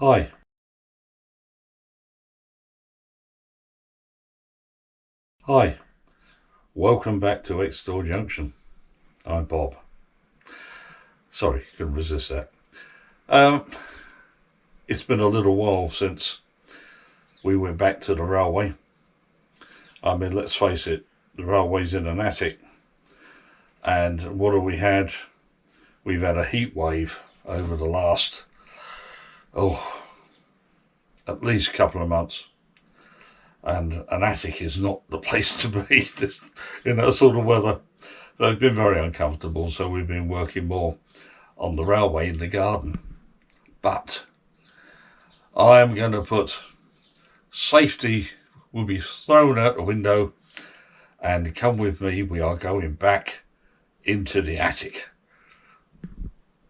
Hi, hi, welcome back to EXTOR Junction. I'm Bob. Sorry, couldn't resist that. Um, it's been a little while since we went back to the railway. I mean, let's face it, the railway's in an attic, and what have we had? We've had a heat wave over the last, oh, at least couple of months, and an attic is not the place to be in that sort of weather. So it's been very uncomfortable, so we've been working more on the railway in the garden. But I am going to put safety will be thrown out the window and come with me. We are going back into the attic.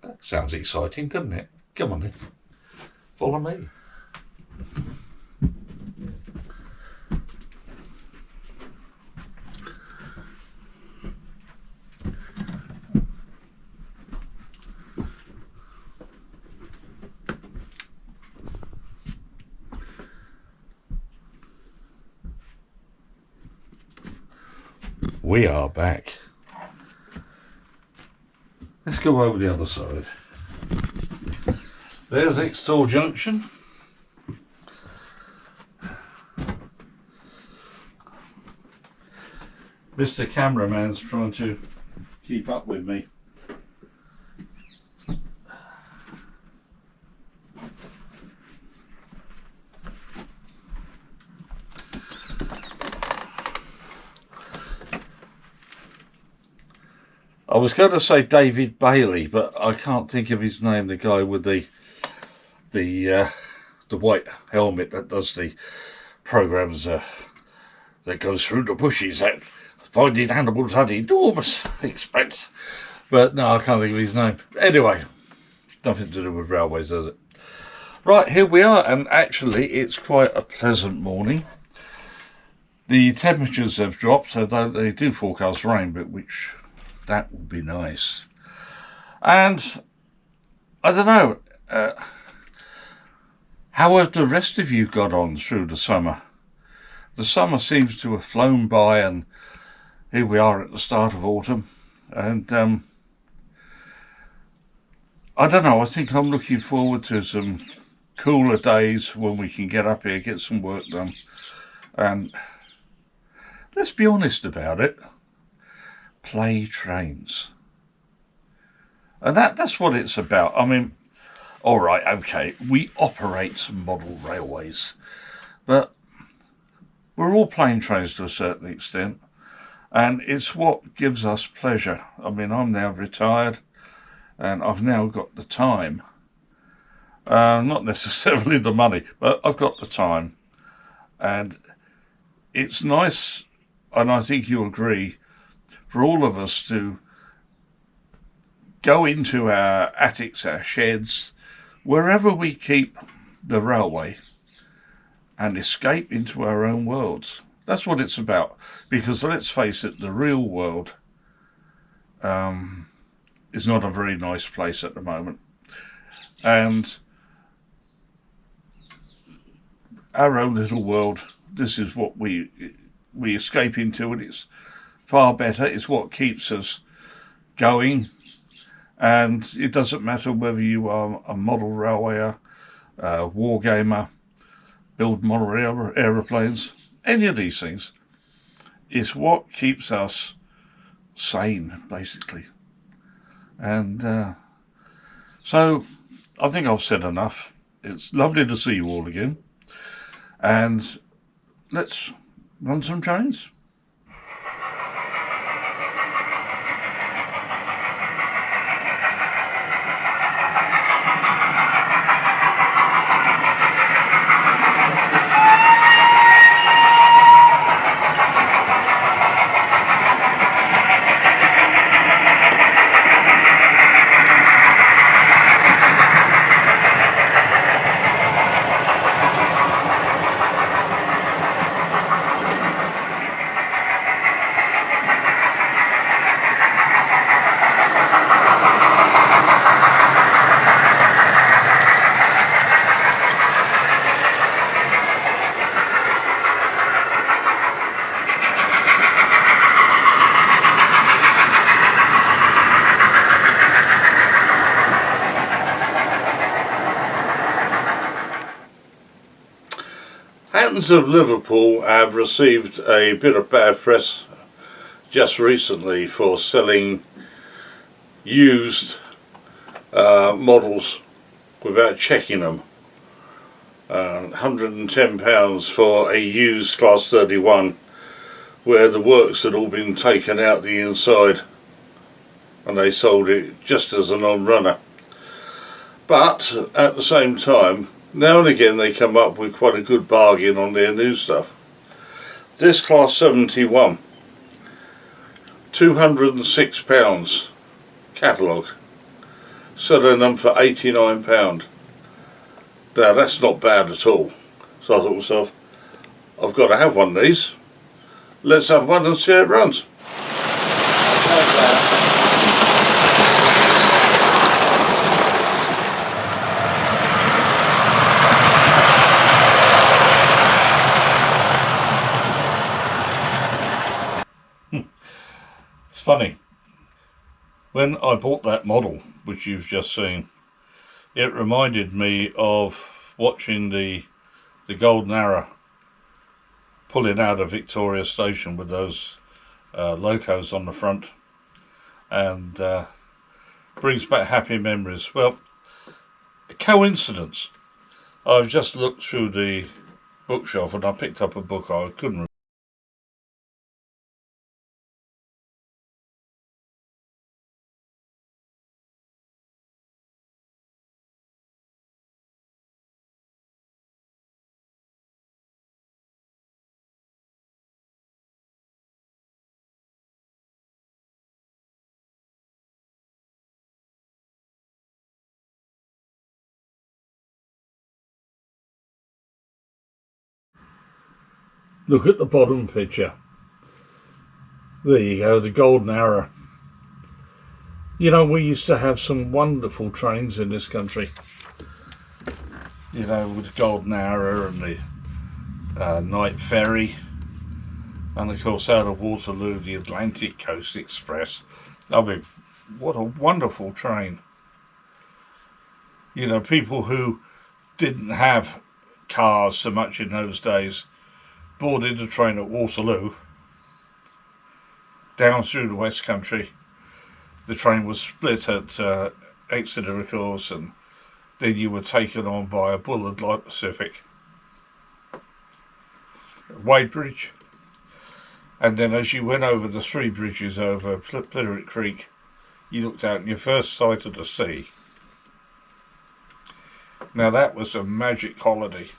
That sounds exciting, doesn't it? Come on then, follow me. We are back. Let's go over the other side. There's EXTOR Junction. Mr. Cameraman's trying to keep up with me. I was going to say David Bailey, but I can't think of his name. The guy with the white helmet that does the programs that goes through the bushes that finding animals at enormous expense. But no, I can't think of his name. Anyway, nothing to do with railways, does it? Right, here we are, and actually it's quite a pleasant morning. The temperatures have dropped, although they do forecast rain, but that would be nice. And I don't know, how have the rest of you got on through the summer? The summer seems to have flown by, and here we are at the start of autumn. And I don't know, I think I'm looking forward to some cooler days when we can get up here, get some work done. And let's be honest about it. Play trains. And that's what it's about. I mean, all right, okay, we operate some model railways, but we're all plane trains to a certain extent, and it's what gives us pleasure. I mean, I'm now retired, and I've now got the time. Not necessarily the money, but I've got the time, and it's nice, and I think you agree, for all of us to go into our attics, our sheds, wherever we keep the railway, and escape into our own worlds. That's what it's about. Because let's face it, the real world is not a very nice place at the moment. And our own little world, this is what we escape into, and it's far better. It's what keeps us going, and it doesn't matter whether you are a model railwayer, a war gamer, build model aeroplanes, any of these things. It's what keeps us sane, basically. And so I think I've said enough. It's lovely to see you all again, and let's run some trains. Cantons of Liverpool have received a bit of bad press just recently for selling used models without checking them. £110 for a used Class 31 where the works had all been taken out the inside, and they sold it just as an on-runner. But at the same time, now and again they come up with quite a good bargain on their new stuff. This Class 71, £206 catalogue, selling them for £89. Now that's not bad at all. So I thought to myself, I've got to have one of these. Let's have one and see how it runs. It's funny. When I bought that model, which you've just seen, it reminded me of watching the Golden Arrow pulling out of Victoria Station with those locos on the front, and brings back happy memories. Well, a coincidence. I've just looked through the bookshelf and I picked up a book I couldn't look at the bottom picture. There you go, the Golden Arrow. You know, we used to have some wonderful trains in this country. You know, with the Golden Arrow and the Night Ferry, and of course out of Waterloo, the Atlantic Coast Express. I mean, what a wonderful train. You know, people who didn't have cars so much in those days boarded a train at Waterloo, down through the West Country. The train was split at Exeter, of course, and then you were taken on by a Bullard Light Pacific, Wadebridge, and then as you went over the three bridges over Plitterick Creek, you looked out and your first sight of the sea. Now that was a magic holiday,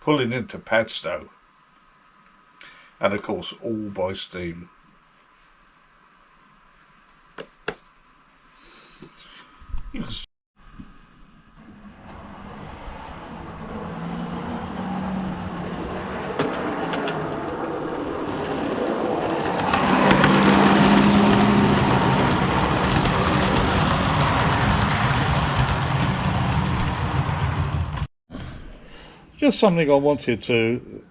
pulling into Padstow, and of course all by steam. Just something I wanted to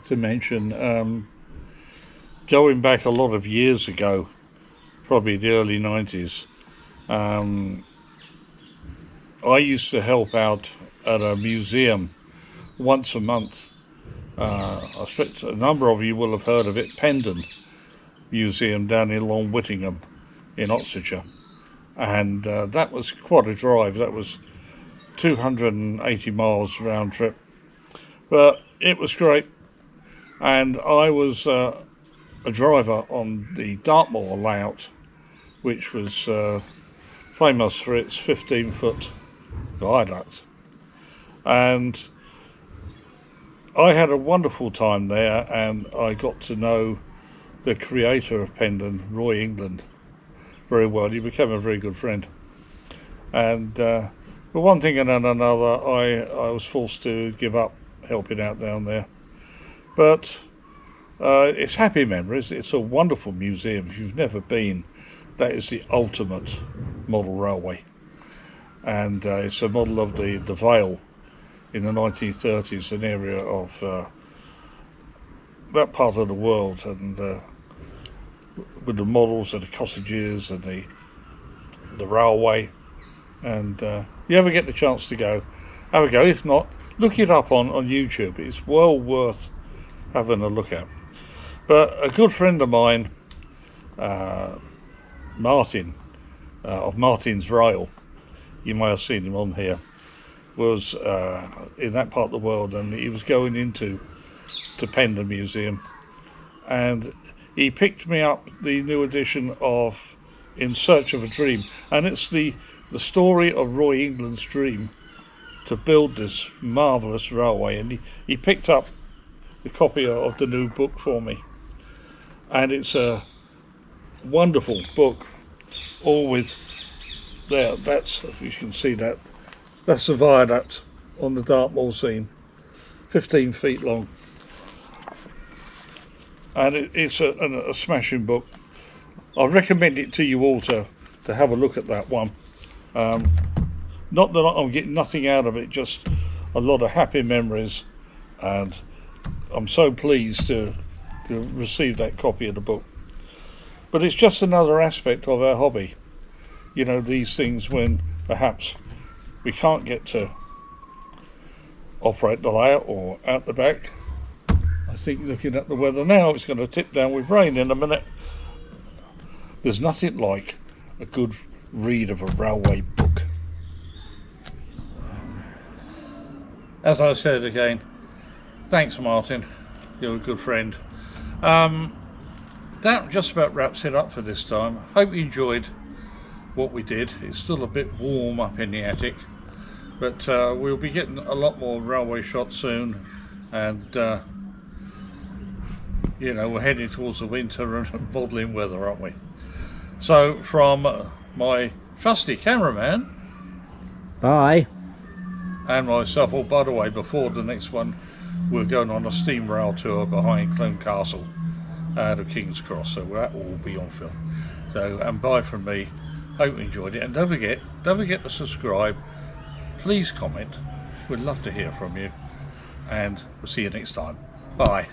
mention. Going back a lot of years ago, probably the early 90s, I used to help out at a museum once a month. I expect a number of you will have heard of it, Pendon Museum down in Long Whittingham in Oxfordshire. And that was quite a drive. That was 280 miles round trip. But it was great. And I was a driver on the Dartmoor layout, which was famous for its 15-foot viaduct. And I had a wonderful time there, and I got to know the creator of Pendon, Roy England, very well. He became a very good friend. And but one thing and another, I was forced to give up helping out down there. But it's happy memories. It's a wonderful museum. If you've never been, that is the ultimate model railway. And it's a model of the Vale in the 1930s, an area of that part of the world, and with the models and the cottages and the railway. And you ever get the chance to go, have a go. If not, look it up on YouTube. It's well worth having a look at. But a good friend of mine, Martin, of Martin's Rail, you may have seen him on here, was in that part of the world, and he was going into Penda Museum, and he picked me up the new edition of In Search of a Dream, and it's the story of Roy England's dream to build this marvellous railway, and he picked up the copy of the new book for me, and it's a wonderful book, all with there, that's, you can see that's the viaduct on the Dartmoor scene, 15 feet long, and it's a smashing book. I recommend it to you all to have a look at that one. Not that I'm getting nothing out of it, just a lot of happy memories, and I'm so pleased to receive that copy of the book. But it's just another aspect of our hobby. You know, these things when perhaps we can't get to operate the layout or out the back. I think looking at the weather now, it's going to tip down with rain in a minute. There's nothing like a good read of a railway book. As I said again, thanks Martin, you're a good friend. That just about wraps it up for this time. Hope you enjoyed what we did. It's still a bit warm up in the attic, but we'll be getting a lot more railway shots soon, and you know, we're heading towards the winter and modelling weather, aren't we? So from my trusty cameraman, bye, and myself, oh by the way, before the next one we're going on a steam rail tour behind Clone Castle out of King's Cross, so that will be on film. So, and bye from me. Hope you enjoyed it, and don't forget to subscribe, please comment, we'd love to hear from you, and we'll see you next time. Bye.